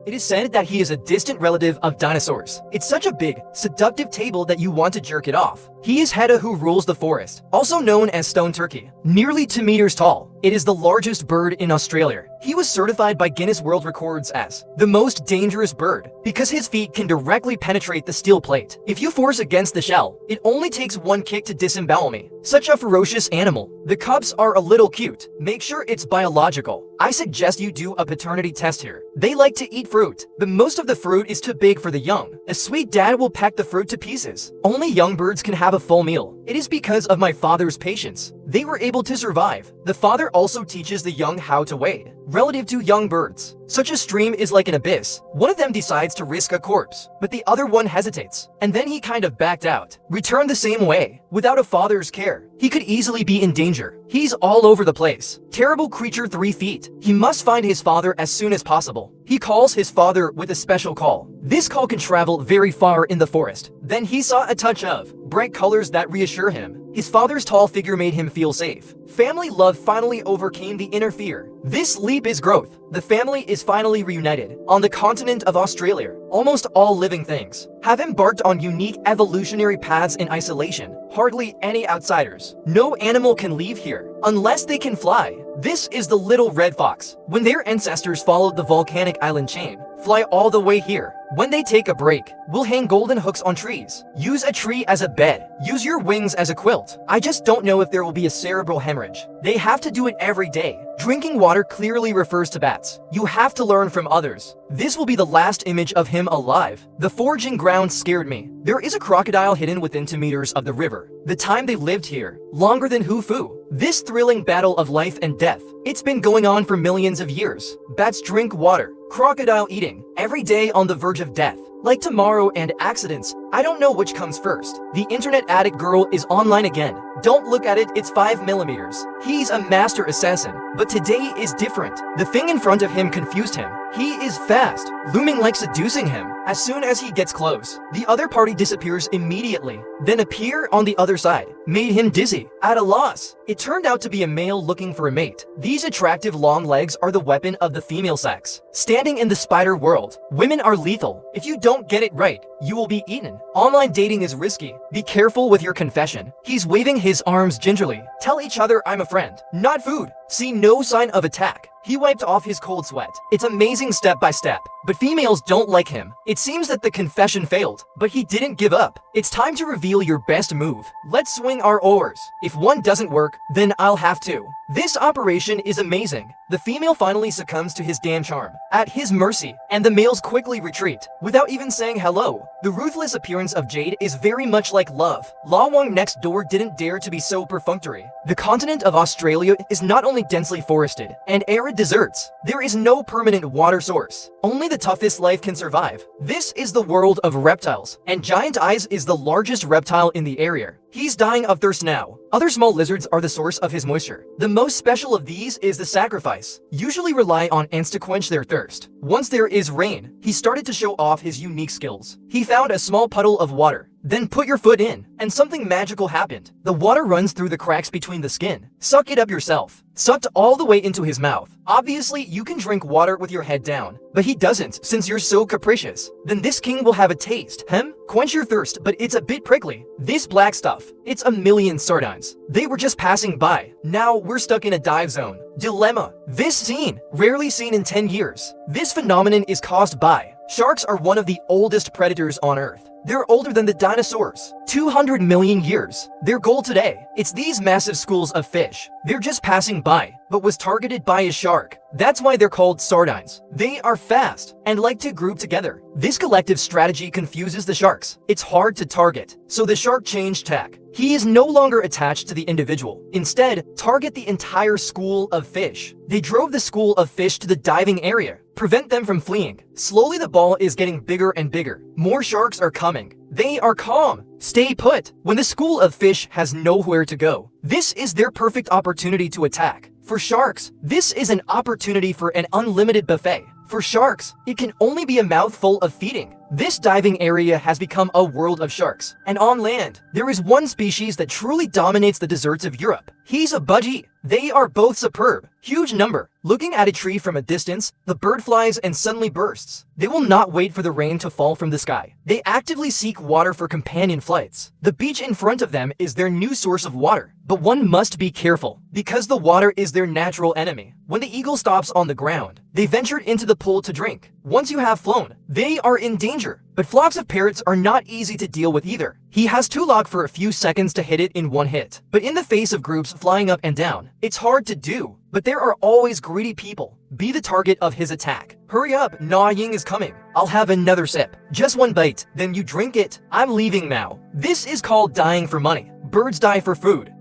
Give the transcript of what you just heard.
It is said that he is a distant relative of dinosaurs. It's such a big, seductive table that you want to jerk it off. He is Hedda who rules the forest, also known as stone turkey. Nearly 2 meters tall, it is the largest bird in Australia. He was certified by Guinness World Records as the most dangerous bird because his feet can directly penetrate the steel plate. If you force against the shell, it only takes one kick to disembowel me. Such a ferocious animal. The cubs are a little cute. Make sure it's biological. I suggest you do a paternity test here. They like to eat fruit, but most of the fruit is too big for the young. A sweet dad will peck the fruit to pieces. Only young birds can have a full meal. It is because of my father's patience. They were able to survive. The father also teaches the young how to wade. Relative to young birds, such a stream is like an abyss. One of them decides to risk a corpse, but the other one hesitates, and then he kind of backed out. Returned the same way, without a father's care. He could easily be in danger. He's all over the place. Terrible creature 3 feet. He must find his father as soon as possible. He calls his father with a special call. This call can travel very far in the forest. Then he saw a touch of bright colors that reassure him. His father's tall figure made him feel safe. Family love finally overcame the inner fear. This leap is growth. The family is finally reunited. On the continent of Australia, almost all living things have embarked on unique evolutionary paths in isolation. Hardly any outsiders. No animal can leave here unless they can fly. This is the little red fox. When their ancestors followed the volcanic island chain, fly all the way here. When they take a break, we'll hang golden hooks on trees. Use a tree as a bed. Use your wings as a quilt. I just don't know if there will be a cerebral hemorrhage. They have to do it every day. Drinking water clearly refers to bats. You have to learn from others. This will be the last image of him alive. The foraging ground scared me. There is a crocodile hidden within 2 meters of the river. The time they lived here, longer than Hufu. This thrilling battle of life and death. It's been going on for millions of years. Bats drink water. Crocodile eating. Every day on the verge of death. Like tomorrow and accidents. I don't know which comes first. The internet addict girl is online again. Don't look at it, it's 5 millimeters. He's a master assassin, but today is different. The thing in front of him confused him. He is fast, looming like seducing him. As soon as he gets close, the other party disappears immediately, then appear on the other side. Made him dizzy, at a loss. It turned out to be a male looking for a mate. These attractive long legs are the weapon of the female sex. Standing in the spider world, women are lethal. If you don't get it right, you will be eaten. Online dating is risky. Be careful with your confession. He's waving his arms gingerly. Tell each other I'm a friend, not food. See no sign of attack. He wiped off his cold sweat. It's amazing step by step, but females don't like him. It seems that the confession failed, but he didn't give up. It's time to reveal your best move. Let's swing our oars. If one doesn't work, then I'll have to. This operation is amazing. The female finally succumbs to his damn charm, at his mercy, and the males quickly retreat, without even saying hello. The ruthless appearance of Jade is very much like love. Lawang next door didn't dare to be so perfunctory. The continent of Australia is not only densely forested and arid deserts, there is no permanent water source. Only the toughest life can survive. This is the world of reptiles, and Giant Eyes is the largest reptile in the area. He's dying of thirst now. Other small lizards are the source of his moisture. The most special of these is the sacrifice. Usually rely on ants to quench their thirst. Once there is rain, he started to show off his unique skills. He found a small puddle of water. Then put your foot in, and something magical happened. The water runs through the cracks between the skin. Suck it up yourself. Sucked all the way into his mouth. Obviously, you can drink water with your head down, but he doesn't since you're so capricious. Then this king will have a taste. Quench your thirst, but it's a bit prickly. This black stuff, it's a million sardines. They were just passing by. Now we're stuck in a dive zone. Dilemma. This scene, rarely seen in 10 years. This phenomenon is caused by sharks are one of the oldest predators on Earth. They're older than the dinosaurs. 200 million years. Their goal today, it's these massive schools of fish. They're just passing by, but was targeted by a shark. That's why they're called sardines. They are fast and like to group together. This collective strategy confuses the sharks. It's hard to target, so the shark changed tack. He is no longer attached to the individual. Instead, target the entire school of fish. They drove the school of fish to the diving area. Prevent them from fleeing. Slowly the ball is getting bigger and bigger. More sharks are coming. They are calm. Stay put. When the school of fish has nowhere to go, this is their perfect opportunity to attack. For sharks, this is an opportunity for an unlimited buffet. For sharks, it can only be a mouthful of feeding. This diving area has become a world of sharks. And on land, there is one species that truly dominates the deserts of Europe. He's a budgie. They are both superb. Huge number. Looking at a tree from a distance, the bird flies and suddenly bursts. They will not wait for the rain to fall from the sky. They actively seek water for companion flights. The beach in front of them is their new source of water. But one must be careful, because the water is their natural enemy. When the eagle stops on the ground, they ventured into the pool to drink. Once you have flown, they are in danger. But flocks of parrots are not easy to deal with either. He has to lock for a few seconds to hit it in one hit. But in the face of groups flying up and down, it's hard to do. But there are always greedy people. Be the target of his attack. Hurry up, Na Ying is coming. I'll have another sip. Just one bite, then you drink it. I'm leaving now. This is called dying for money. Birds die for food.